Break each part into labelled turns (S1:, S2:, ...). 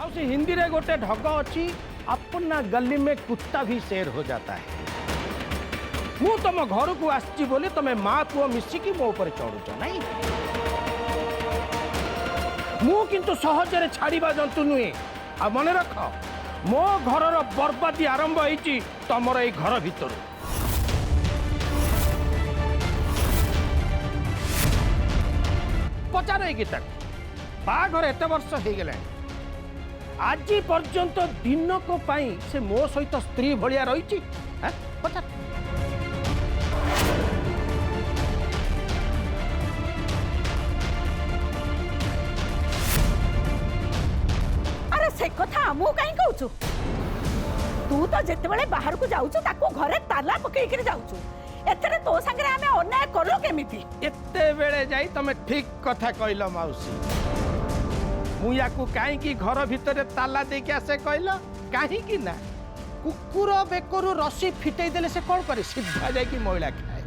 S1: मौसी हिंदी रे गोटे ढग अच्छी अपना गली में कुत्ता भी शेर हो जाता है। मु तुम घर को आसी बोली तुम माँ पुओ मिसिकी मो ऊपर चढ़ुच नहीं मु किंतु सहजरे छाड़वा जंतु नुहे। आ मन रख मो घर बर्बादी आरंभ होती तुमर ये घर भितर। पचार गीता बाघर एत वर्ष हो गला आज पर्यंत दिनक से मो सहित स्त्री भाया रही पचार।
S2: अरे से कथा मु कहीं कहूछु तू तो जिते बड़े बाहर को जाऊछु ताको घरे ताला पकई के जाऊछु एतरे तो संगे हमें अन्याय करलो केमिति
S1: एते बेले जाई तमे ठीक कथा कहलो मौसी। मुया को काहे की घर भितर ताला दे के आसे कहलो काहे की ना कुकुर बेकरु रस्सी फिटई देले से कोन करे सीधा जाई की महिला खाए।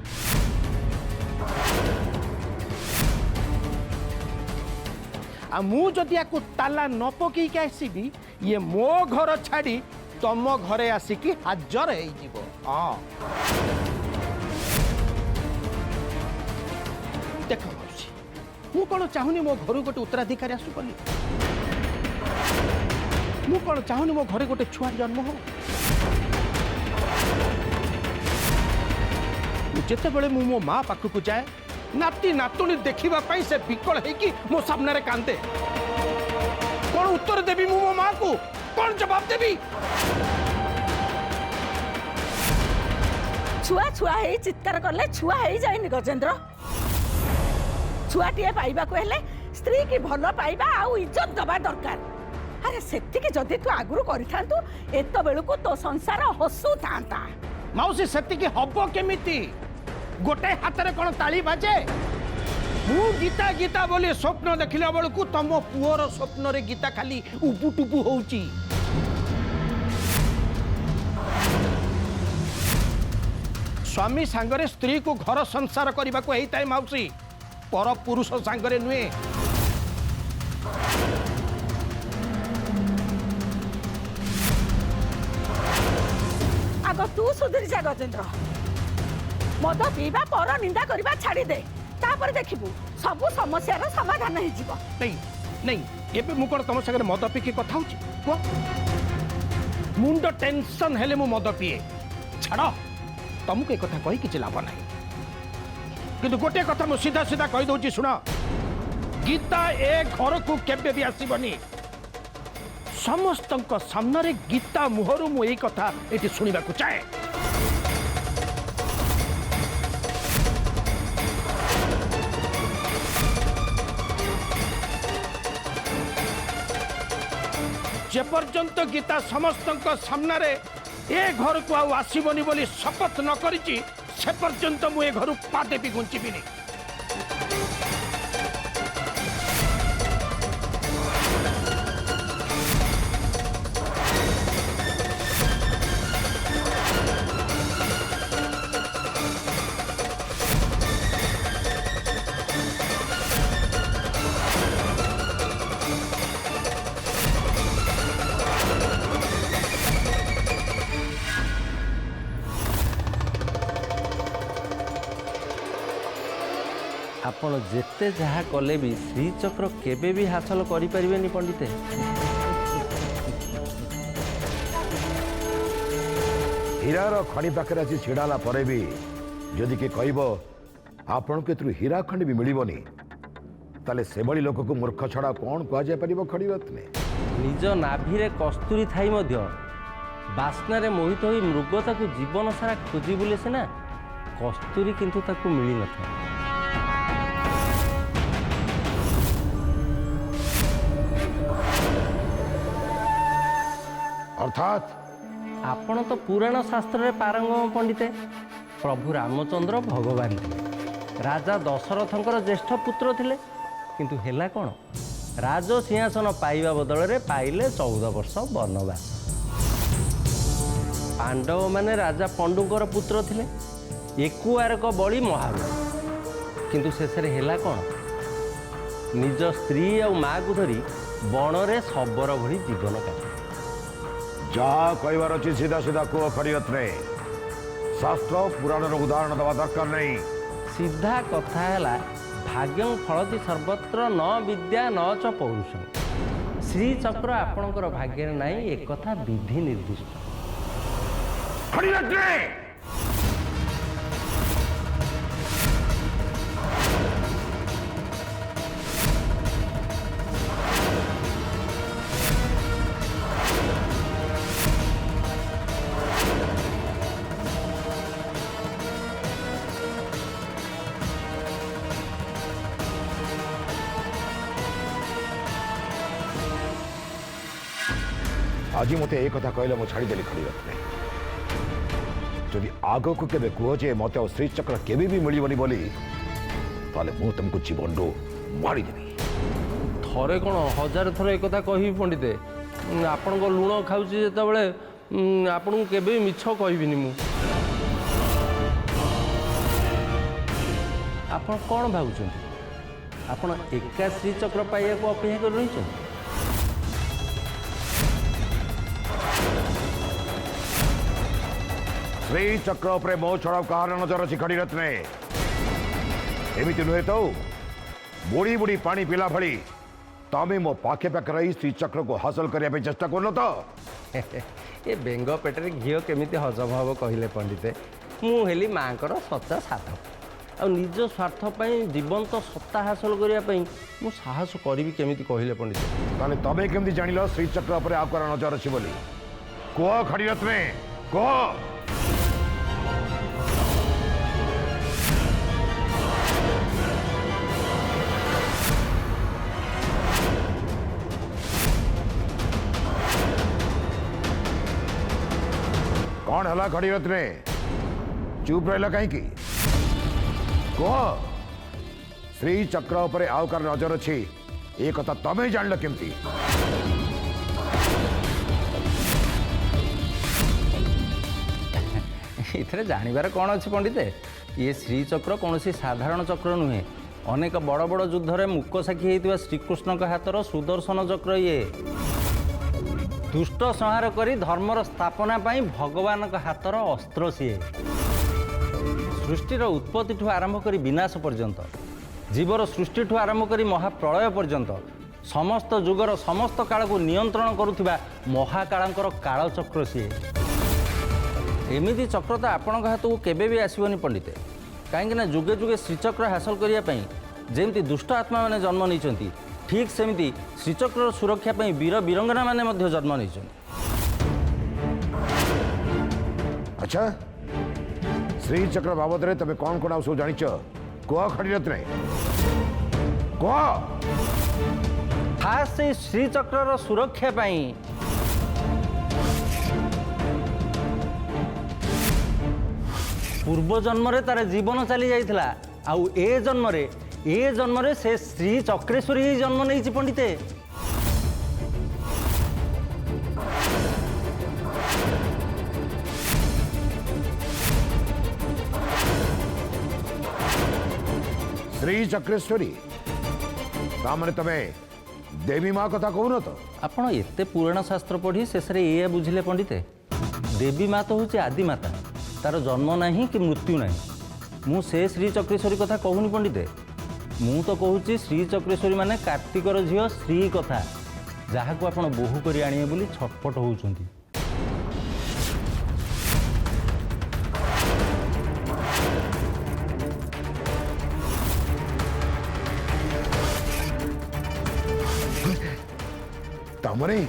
S1: आ मु जदि याकू ताला न पकई के आसीबी ये मो घर छाड़ी तम घरे आसिकी हाजर हो जीवो। हां देख मौसी मु कौन चाहूनी मो घर गोटे उत्तराधिकारी आसु बोली मु कौन चाहूनी मो घरे गोटे छुआ जन्म हो। जिते बड़े मु मो माँ पाखक जाए नाती नातुणी देखा से विकल होगी मो सामने कांदे कौन उत्तर देवी मु मो माँ को कौन जवाब देवी।
S2: छुआ छुआ हे चित्कार करले छुआ हे जाइनि गजेंद्र छुआटीए पाइबा को हेले स्त्री की भल पाइबा आउ इज्जत दबा दरकार। अरे सेति के जदि तू आगुरु करिथांतु एतो बेलुको तो संसार हसु थांता।
S1: मौसी सेति के हबो केमिति गोटे हाथ रे कोन ताली बाजे। मु गीता गीता बोली स्वप्न देखिला बेलुको तम पुओर स्वप्न रे गीता खाली उबुटुबु होउची। स्वामी सांगरे स्त्री को घर संसार करने को होता है मौसी पर पुरुष सांगरे नुहे।
S2: आग तू सुधरी जा गजेंद्र मद पीवा पर निंदा करबा छाड़ी दे तापर देखिबू सब समस्यार समाधान हो जिवो।
S1: नहीं नहीं एबे मु कोन तम संगे मद पी के कथा होची को मुंड टेंशन हेले मु मद पिए छाड़ तुमको एक कथा कही किसी लाभ ना कि गोटे कथा मुझे सीधा सीधा कही दूची शुण गीता ए घर को केबे भी आसबनी समस्त सामने गीता मुहर मु यही कथा ये शुणा चाहे। जे पर्यंत गीता समस्त सामने ए घर को आसबनी बोली शपथ न करिछि से पर्यंत मु ए घर पादे भी घुंचीबिनी।
S3: आपण जेते जहाँ कले भी श्रीचक्र केबे भी हासिल करि परिबेनी पंडिते।
S4: हीरार खଣି पाखे आसी छिड़ाला परे भी जदि के कहब आपण के हीरा खंड भी मिलबनी ताले से बड़ी लोक को मूर्ख छड़ा कौन कह जाय परिबो खड़ी रत्ने।
S3: निज नाभिरे कस्तूरी थाई मध्य बास्ना रे मोहित होई मृगता को जीवन सारा खोजी बुले सिना कस्तूरी किंतु ताकू मिली नथा।
S4: अर्थात
S3: आपण तो पुराण शास्त्र रे पारंगम पंडिते। प्रभु रामचंद्र भगवान थे राजा दशरथंकर ज्येष्ठ पुत्र थिले किंतु हेला कौन राज सिंहासन पाइबा बदल रे पाइले 14 वर्ष वनवास। पांडव माने राजा पंडुकर पुत्र थिले एकुआरक बड़ी महाबली किंतु शेष हेला कौन निज स्त्री और माँ को धरी ବଣରେ ଶବର ଭଳି ଜୀବନ କାଟେ।
S4: ଯାହା କହିବାର ଅଛି ସିଧା ସିଧା କୁହ ଖଡ଼ିରତ୍ନେ। ଶାସ୍ତ୍ର ପୁରାଣର ଉଦାହରଣ ଦେବା ଦରକାର ନାହିଁ।
S3: ସିଧା କଥା ହେଲା ଭାଗ୍ୟଂ ଫଳତି ସର୍ବତ୍ର ନ ବିଦ୍ୟା ନ ଚ ପୌରୁଷଂ। ଶ୍ରୀଚକ୍ର ଆପଣଙ୍କର ଭାଗ୍ୟରେ ନାହିଁ, ଏକଥା ବିଧି ନିର୍ଦ୍ଦିଷ୍ଟ।
S4: ଖଡ଼ିରତ୍ନେ आज मत एक कथा कहले मु छाड़देली खड़ीरत्ने। जदि आग को केबे कह जे मत श्रीचक्र केबे भी मिलबनी बोली ताले मु तुमको जीवन रो मारी देबी।
S3: थरे कौन हजार थर एक कथा कहि पंडिते। आपण लुण खाऊची जेतेबेले आपण को केबे मिछ कहबिनी मु। आपण कौन भाबुचंती आपण एका श्रीचक्र पाइया को अपेक्षा कर रही छन।
S4: श्रीचक्र उपरे मो छड़ा कहार नजर अच्छी खड़ीरत्ने। एमती नुहे तो बुड़ी बुड़ी पानी पिला भली तमें मो पाखे पाखे रही श्रीचक्र को हासिल करने चेष्टा कर तो।
S3: ये बेंग पेटरे घीओ केमिति हजम हम कहले पंडिते। मुझे माँ सच्चा साधक आ निज स्वार्थ जीवंत सत्ता हासिल करने मु साहस करी केमिति कहले पंडिते।
S4: ताले तमें केमिति जानिल श्रीचक्र उपरे आकर नजर अच्छी बोली कह खड़ीरत्ने कह। कौन हला खड़ीरत्ने चुप रहा कहीं कह। श्रीचक्र उपरे आउ कार नजर अच्छी ये कथा तमें जान केमती।
S3: इथरे जानिबार कौन अच्छी पंडिते। ये श्रीचक्र कौन साधारण चक्र नुहे। अनेक बड़ बड़ युद्ध में मुक साक्षी होता श्रीकृष्ण हाथर सुदर्शन चक्र। ये दुष्ट संहार करी धर्मर स्थापना पाई भगवान हाथर अस्त्र सी। सृष्टिर उत्पत्ति ठू आरंभ करी विनाश पर्यंत जीवर सृष्टि ठू आरंभ करी महाप्रलय पर्यंत समस्त जुगर समस्त काल को नियंत्रण करुथिबा महाकाळंकर कालचक्र सी। एमिति चक्र तो आपण हाथ को केबे भी आसबनी पंडिते। कहीं जुगे जुगे श्रीचक्र हासिल करने जमी दुष्ट आत्मा मैंने जन्म नहीं ठीक सेमती श्रीचक्र सुरक्षा पाई वीर वीरंगना मैंने जन्म नहीं।
S4: अच्छा श्रीचक्र बाबद रे तबे कौन कौन सब जानिच कह खड़ीरत्ने कह।
S3: खास से श्रीचक्र सुरक्षा पाई पूर्व जन्म रे तार जीवन चली जाइथिला आउ ए जन्म रे से श्री चक्रेश्वरी ही जन्म नहीं पंडिते।
S4: श्री चक्रेश्वरी तामने तमे देवी माँ कथा कहून तो।
S3: आपण एते पुराण शास्त्र पढ़ी शेष ये बुझिले पंडिते। देवी माँ तो हूँ आदिमाता तार जन्म नहीं कि मृत्यु नहीं। मु से श्री चक्रेश्वरी कथा कहूनी पंडिते। मु तो कहूँ श्री चक्रेश्वरी माने कार्तिकर झील श्री कथा जहाँ को आपण बोहू करी आनिए बोली छटपट होउछंती।
S4: तामने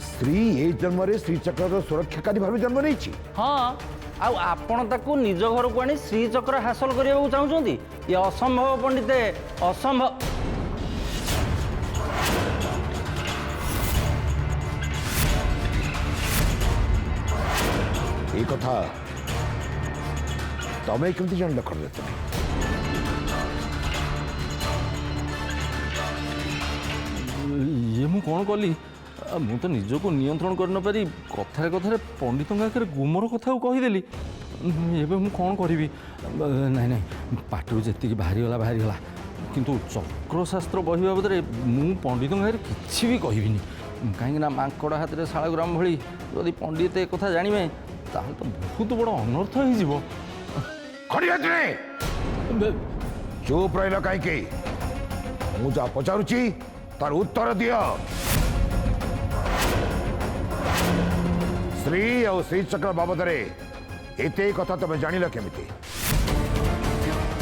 S4: श्री ए जन्म रे श्रीचक्र सुरक्षाकारी भाव जन्म नहीं।
S3: हाँ आउ आपण ताकू निज घर को आनी श्रीचक्र हासिल करने चाहूँगी। ये असंभव पंडिते असंभव।
S4: ये कथा तमें केमती जान खड़ीरत्ने।
S5: ये मु कौन कली मु तो निजको नियंत्रण कर न पारी कथा कथा पंडित आगे गुमर कथा कहीदेली। एबे मु कौन करी। नाई नाई पाटू जी बाहरीगला କିନ୍ତୁ ଚକ୍ରଶାସ୍ତ୍ର ବହି ବାବଦରେ ମୁଁ ପଣ୍ଡିତଙ୍କ ଆଗରେ କିଛି ବି କହିବିନି, କାହିଁକିନା ମାଙ୍କଡ଼ ହାତରେ ଶାଳଗ୍ରାମ ଭଳି ଯଦି ପଣ୍ଡିତ ଏ କଥା ଜାଣିବେ ତାହେଲେ ତ ବହୁତ ବଡ଼ ଅନର୍ଥ ହେଇଯିବ।
S4: ଖଡ଼ିଆତ୍ରୀ ଚୁପ୍ ରହିଲ କାହିଁକି? ମୁଁ ଯାହା ପଚାରୁଛି ତାର ଉତ୍ତର ଦିଅ। ଶ୍ରୀ ଆଉ ଶ୍ରୀଚକ୍ର ବାବଦରେ ଏତେ କଥା ତମେ ଜାଣିଲ କେମିତି?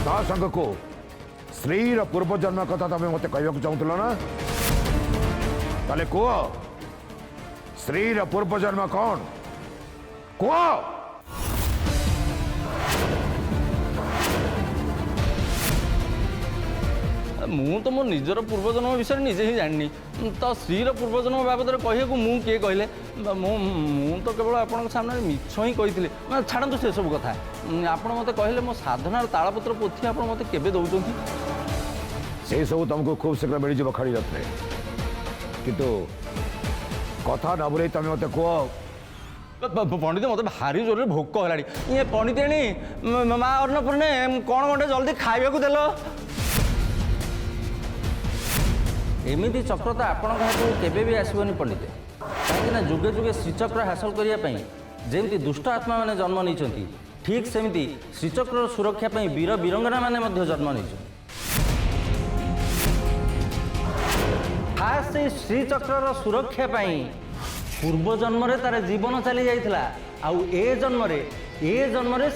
S4: ତା ସାଙ୍ଗକୁ ଶ୍ରୀର ପୂର୍ବଜନ୍ମ କଥା ତମେ ମତେ କହିବାକୁ ଚାହୁଁଥିଲ ନା? ତାହେଲେ କୁହ, ଶ୍ରୀର ପୂର୍ବଜନ୍ମ କ'ଣ? କୁହ।
S5: ମୁଁ ତ ମୋ ନିଜର ପୂର୍ବଜନ୍ମ ବିଷୟରେ ନିଜେ ହିଁ ଜାଣିନି, ତ ଶ୍ରୀର ପୂର୍ବଜନ୍ମ ବାବଦରେ କହିବାକୁ ମୁଁ କିଏ କହିଲେ? ମୁଁ ତ କେବଳ ଆପଣଙ୍କ ସାମ୍ନାରେ ମିଛ ହିଁ କହିଥିଲି। ଛାଡ଼ନ୍ତୁ ସେସବୁ କଥା। ଆପଣ ମୋତେ କହିଲେ ମୋ ସାଧନାର ତାଳପତ୍ର ପୋଥି ଆପଣ ମୋତେ କେବେ ଦେଉଛନ୍ତି?
S4: ସେସବୁ ତମକୁ ଖୁବ୍ ଶୀଘ୍ର ମିଳିଯିବ ଖଡ଼ିରତ୍ନେ, କିନ୍ତୁ କଥା ନ ବୁଲେଇ ତମେ ମତେ କୁହ।
S5: ପଣ୍ଡିତ ମୋତେ ଭାରି ଜୋରରେ ଭୋକ ହେଲାଣି। ଇଏ ପଣ୍ଡିତେଣି, ମା ଅନ୍ନପୂର୍ଣ୍ଣେ, କ'ଣ ଗୋଟେ ଜଲ୍ଦି ଖାଇବାକୁ ଦେଲ।
S3: ଏମିତି ଚକ୍ର ତ ଆପଣଙ୍କ ହାତକୁ କେବେ ବି ଆସିବନି ପଣ୍ଡିତ, କାହିଁକିନା ଯୁଗେ ଯୁଗେ ଶ୍ରୀଚକ୍ର ହାସଲ କରିବା ପାଇଁ ଯେମିତି ଦୁଷ୍ଟ ଆତ୍ମାମାନେ ଜନ୍ମ ନେଇଛନ୍ତି, ଠିକ୍ ସେମିତି ଶ୍ରୀଚକ୍ରର ସୁରକ୍ଷା ପାଇଁ ବୀର ବୀରଙ୍ଗନାମାନେ ମଧ୍ୟ ଜନ୍ମ ନେଇଛନ୍ତି। ଖାସ୍ ସେଇ ଶ୍ରୀଚକ୍ରର ସୁରକ୍ଷା ପାଇଁ ପୂର୍ବ ଜନ୍ମରେ ତାର ଜୀବନ ଚାଲି ଯାଇଥିଲା, ଆଉ ଏ ଜନ୍ମରେ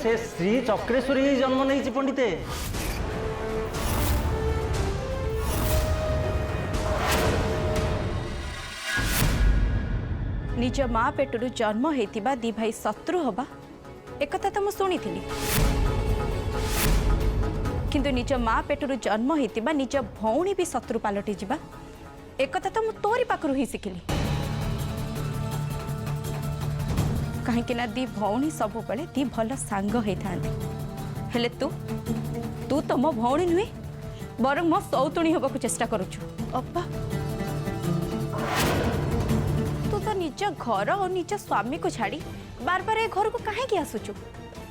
S3: ସେ ଶ୍ରୀଚକ୍ରେଶ୍ୱରୀ ହିଁ ଜନ୍ମ ନେଇଛି ପଣ୍ଡିତେ।
S6: निज माँ पेटरू जन्म होता दी भाई शत्रु हवा एकथा तो मुझे शुणी किंतु निज माँ पेटरू जन्म होता निज भौणी भी शत्रु पलटि जा एकथा तो मुझे तोरी पाखु ही शिखिली कहीं दी भौणी सब बेले दी भल सांग होता हेले तू तू तो मो भौणी नुहे बर मो सौतुणी होगा चेष्टा करुचु अप्पा तू तो निज घर और निज स्वामी को छाड़ी बार बार ए घर को कहीं आसुचु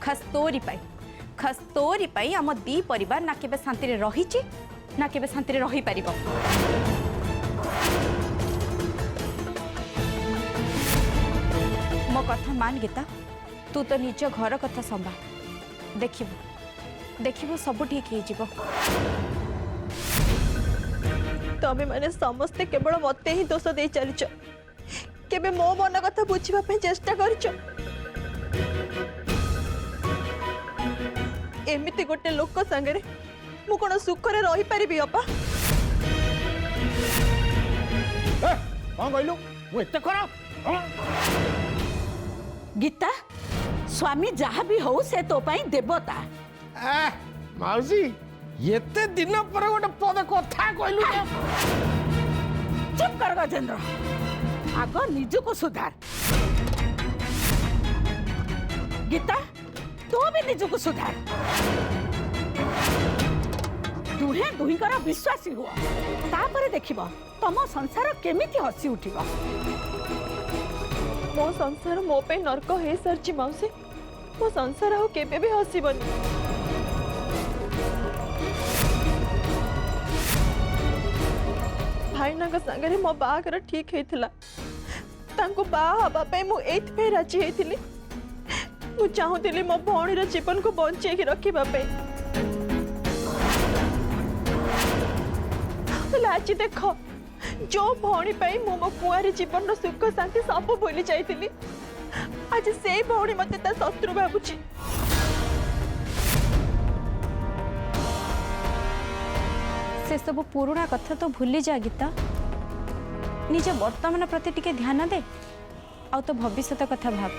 S6: खास तोरी पाई आम दी परिवार ना केबे शांति रे रहिची ना केबे शांति रे रही पारिबो। मो कथा मान गीता तू तो निज घर कथा संभाल देखिबो सब ठीक हो जिवो।
S7: तमे माने समस्ते केवल मते ही दोष दे चलिच केबे मो मन कथा बुझिबा पे चेष्टा करछ एमिति गोटे लोक संगे मु कोन सुख रे रही परिबी अपा
S1: कौन कहलु मु एते खराब
S2: गीता स्वामी जहाँ भी हो से तो पाई देवता
S1: माउसी एते दिन पर गोटे पद कथा कहलु
S2: चुप कर गजेंद्र आग निज को सुधार गीता तू भी निज को सुधार दुहे दुहीकर विश्वासी हुआ तापर देखिबो तम संसार केमिति हसी उठिबो।
S7: मो संसार मो पे नरक हे सरची मौसी मो संसार हो केबे भी हसीबनी भाईना का संगे मो बागर ठीक हेतिला तांको बा हबा पे मु एथ पे राजी हेतिली मु चाहूतिली मो भौणी रो जीवन को बंचे के रखिबा पे आज देख जो भौणी पाई मु मो कुआरी जीवन रो सुख शांति सब भूली जाइतिली आज से भौणी मते ता शत्रु भाबुची
S6: से सब पुराना कथा तो भूली जा गीता निज वर्तमान प्रति टिके ध्यान दे आ तो भविष्य कथा भाव।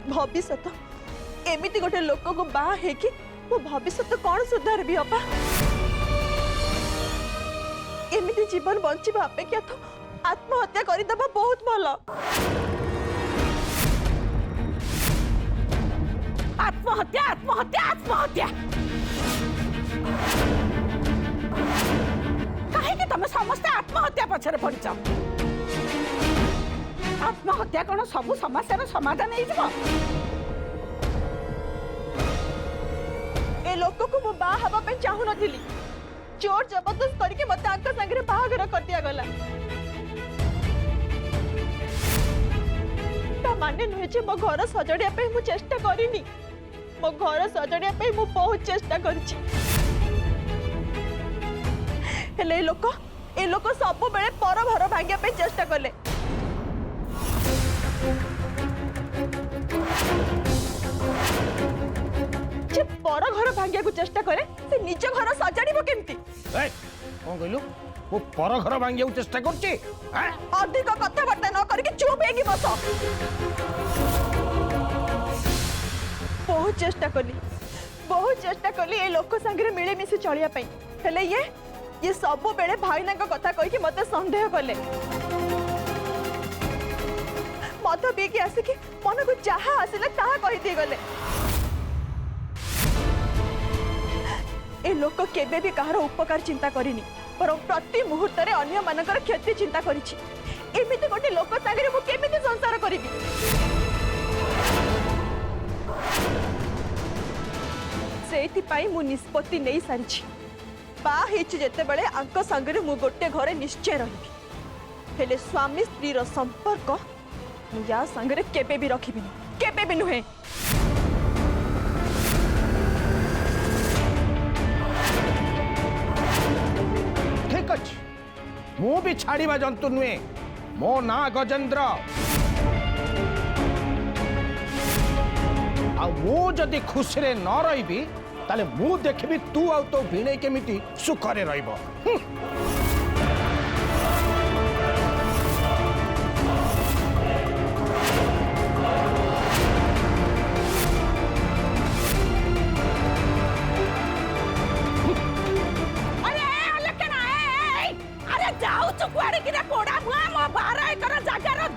S7: भविष्य एमिति गोटे लोक को बा है कि वो भविष्य कौन सुधार भी अपा एमिति जीवन बंचिबा अपेक्षा तो आत्महत्या करदेबा बहुत भल।
S2: आत्महत्या आत्महत्या आत्महत्या कहीं तुम समस्त आत्महत्या पछरे पड़च आत्महत्या कौन सब समस्या समाधान हो
S7: ए लोक को मु बा हवा पे चाहू नथिली जोर जबरदस्त करके मते आंका संगे बाहागर कर दिया गला ता माने नुहे जे मो घर सजड़िया पे मु चेष्टा करिनी मो घर सजड़िया पे मु बहुत चेष्टा करछि हेले ए लोक सब बेले पर घर भांगिया पे चेष्टा कले जे पर घर भांगिया को चेष्टा करे से निज घर सजाड़िबो केमती
S1: कौन कहलु वो पर घर भांगिया चेष्टा करछे
S7: अधिक कथबार्ता न करके चुप हेगी बस बहुत चेष्टा कली ए लोक संगे मिले मिसी चलिया पई हेले ये सब बेले भाईना को कथा कहि कि मते संदेह कले मत पी के आसिक मन को जहा आसिले ताहा कहि दी गले ए लोक केबे भी कहार उपकार चिंता करिनी पर प्रति मुहूर्त रे अन्य मानकर क्षति चिंता करिछि एमिति गोटे लोक संगे मु केमिति संसार करिबी सेति पाई मु निष्पत्ति नै सारिछि बा हेछि जेते बेले आंक संगे मु गोटे घरे निश्चय रहिबी हेले स्वामी स्त्री रो संपर्क मु या संगे केबे भी रखिबिनी केबे भी नुहे
S1: ठीक अछि मु भी छाड़ीबा जंतु नुहे मो ना गजेंद्र आ मु जदि खुशी रे न रहिबी ताले मु देखबी तू आ तो भिणे केमिति सुखरे रहिबो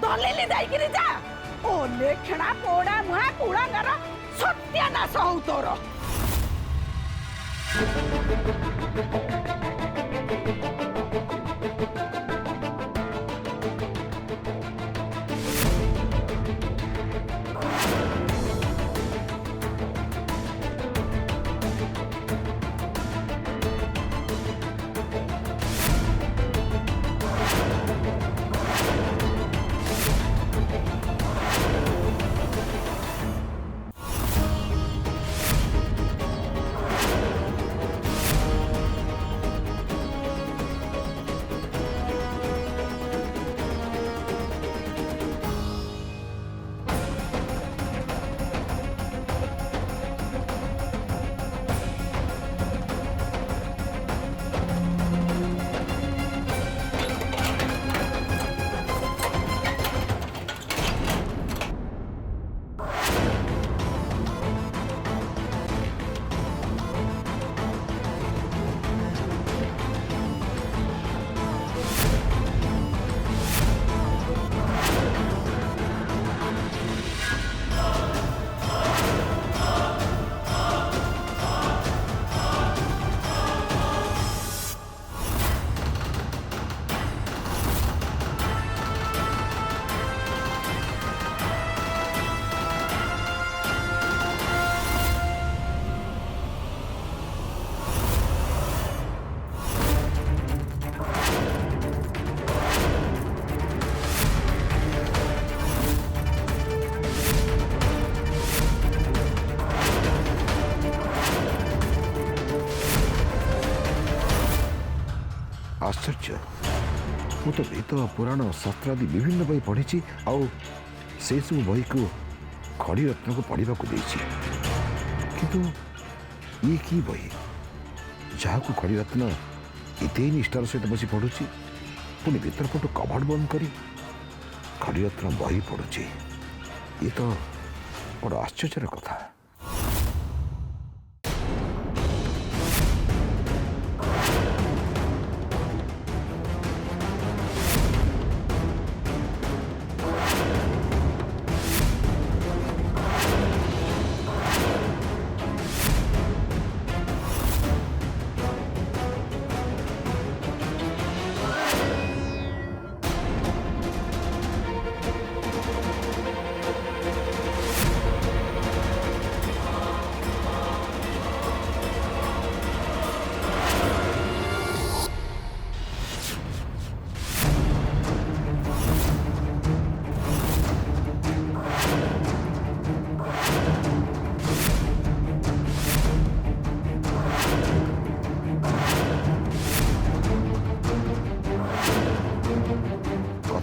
S2: दलेली दाइगिरी जा ओ लेखना पोड़ा मुहा कुड़ा नर सत्यानाश हौ तोर
S4: आश्चर्य मु तो वेद पुराण शास्त्रादि विभिन्न बही पढ़ी आउ से सब बही को खड़ी रत्न को पढ़ा किंतु ये की बही जहाँ को खड़ी रत्न इते निष्ठार सहित बसी पढ़ुची पुणी भीतर पटु कबाड़ बंद करी खड़ी रत्न बही पढ़ुची ये तो बड़ा आश्चर्य कथा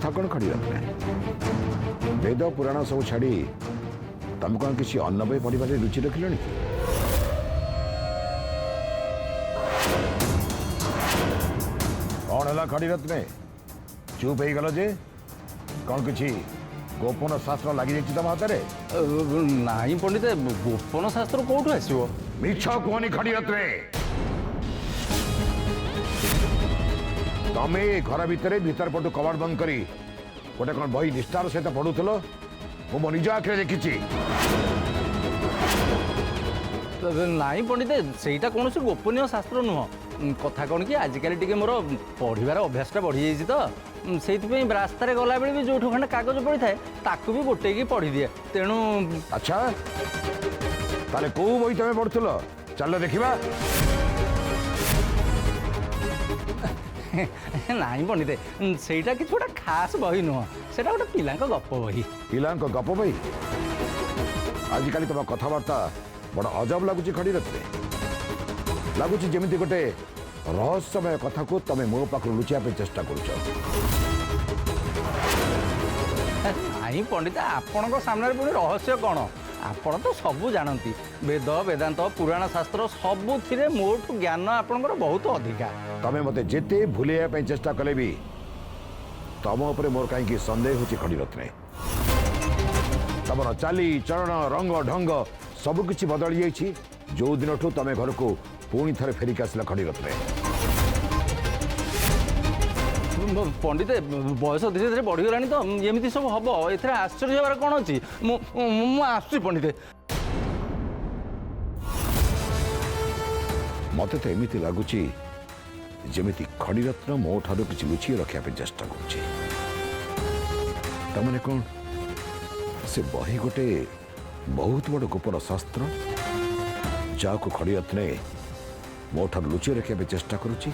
S4: କଥା କ'ଣ ଖଡ଼ିରତ୍ନେ? ବେଦ ପୁରାଣ ସବୁ ଛାଡ଼ି ତମେ କ'ଣ କିଛି ଅନ୍ନ ବହି ପଢ଼ିବାରେ ରୁଚି ରଖିଲଣି କି? କ'ଣ ହେଲା ଖଡ଼ିରତ୍ନେ? ଚୁପ୍ ହେଇଗଲ ଯେ? କ'ଣ କିଛି ଗୋପନ ଶାସ୍ତ୍ର ଲାଗିଯାଇଛି ତମ ହାତରେ?
S5: ନାହିଁ ପଣ୍ଡିତ, ଗୋପନ ଶାସ୍ତ୍ର କୋଉଠୁ ଆସିବ?
S4: ମିଛ କୁହନି ଖଡ଼ିରତ୍ନେ। ତମେ ଏ ଘର ଭିତରେ ଭିତର ପଟୁ କବାଟ ବନ୍ଦ କରି ଗୋଟେ କ'ଣ ବହି ନିଷ୍ଠାର ସହିତ ପଢୁଥିଲ? ମୁଁ ମୋ ନିଜ ଆଖିରେ ଦେଖିଛି।
S5: ନାହିଁ ପଣ୍ଡିତ, ସେଇଟା କୌଣସି ଗୋପନୀୟ ଶାସ୍ତ୍ର ନୁହଁ। କଥା କ'ଣ କି ଆଜିକାଲି ଟିକେ ମୋର ପଢ଼ିବାର ଅଭ୍ୟାସଟା ବଢ଼ିଯାଇଛି ତ, ସେଇଥିପାଇଁ ରାସ୍ତାରେ ଗଲାବେଳେ ବି ଯୋଉଠୁ ଖଣ୍ଡେ କାଗଜ ପଡ଼ିଥାଏ ତାକୁ ବି ଗୋଟେଇକି ପଢ଼ିଦିଏ। ତେଣୁ
S4: ଆଚ୍ଛା, ତାହେଲେ କୋଉ ବହି ତମେ ପଢୁଥିଲ? ଚାଲ ଦେଖିବା।
S5: ନାହିଁ ପଣ୍ଡିତ, ସେଇଟା କିଛି ଗୋଟେ ଖାସ୍ ବହି ନୁହଁ, ସେଇଟା ଗୋଟେ ପିଲାଙ୍କ ଗପ ବହି।
S4: ପିଲାଙ୍କ ଗପ ବହି? ଆଜିକାଲି ତମ କଥାବାର୍ତ୍ତା ବଡ଼ ଅଜବ ଲାଗୁଛି ଖଡ଼ିରତ୍ନେ। ଲାଗୁଛି ଯେମିତି ଗୋଟେ ରହସ୍ୟମୟ କଥାକୁ ତମେ ମୋ ପାଖରୁ ଲୁଚିବା ପାଇଁ ଚେଷ୍ଟା କରୁଛ।
S5: ନାହିଁ ପଣ୍ଡିତ, ଆପଣଙ୍କ ସାମ୍ନାରେ ପୁଣି ରହସ୍ୟ କ'ଣ? ଆପଣ ତ ସବୁ ଜାଣନ୍ତି। ବେଦ, ବେଦାନ୍ତ, ପୁରାଣ ଶାସ୍ତ୍ର ସବୁଥିରେ ମୋଠୁ ଜ୍ଞାନ ଆପଣଙ୍କର ବହୁତ ଅଧିକା।
S4: ତମେ ମତେ ଯେତେ ଭୁଲେଇବା ପାଇଁ ଚେଷ୍ଟା କଲେ ବି ତମ ଉପରେ ମୋର କାହିଁକି ସନ୍ଦେହ ହେଉଛି ଖଡ଼ିରତ୍ନେ। ତମର ଚାଲି ଚଳନ, ରଙ୍ଗ ଢଙ୍ଗ ସବୁକିଛି ବଦଳି ଯାଇଛି ଯୋଉ ଦିନଠୁ ତମେ ଘରକୁ ପୁଣି ଥରେ ଫେରିକି ଆସିଲା ଖଡ଼ିରତ୍ନେ।
S5: ପଣ୍ଡିତ, ବୟସ ଧୀରେ ଧୀରେ ବଢ଼ିଗଲାଣି ତ ଏମିତି ସବୁ ହବ, ଏଥିରେ ଆଶ୍ଚର୍ଯ୍ୟ ହେବାର କ'ଣ ଅଛି? ମୁଁ ଆସୁଛି ପଣ୍ଡିତ।
S4: ମତେ ତ ଏମିତି ଲାଗୁଛି ଯେମିତି ଖଡ଼ିରତ୍ନ ମୋ ଠାରୁ କିଛି ଲୁଚି ରଖିବା ପାଇଁ ଚେଷ୍ଟା କରୁଛି। ତାମାନେ କ'ଣ ସେ ବହି ଗୋଟେ ବହୁତ ବଡ଼ ଗୋପନ ଶାସ୍ତ୍ର ଯାହାକୁ ଖଡ଼ିରତ୍ନେ ମୋ ଠାରୁ ଲୁଚି ରଖିବା ପାଇଁ ଚେଷ୍ଟା କରୁଛି?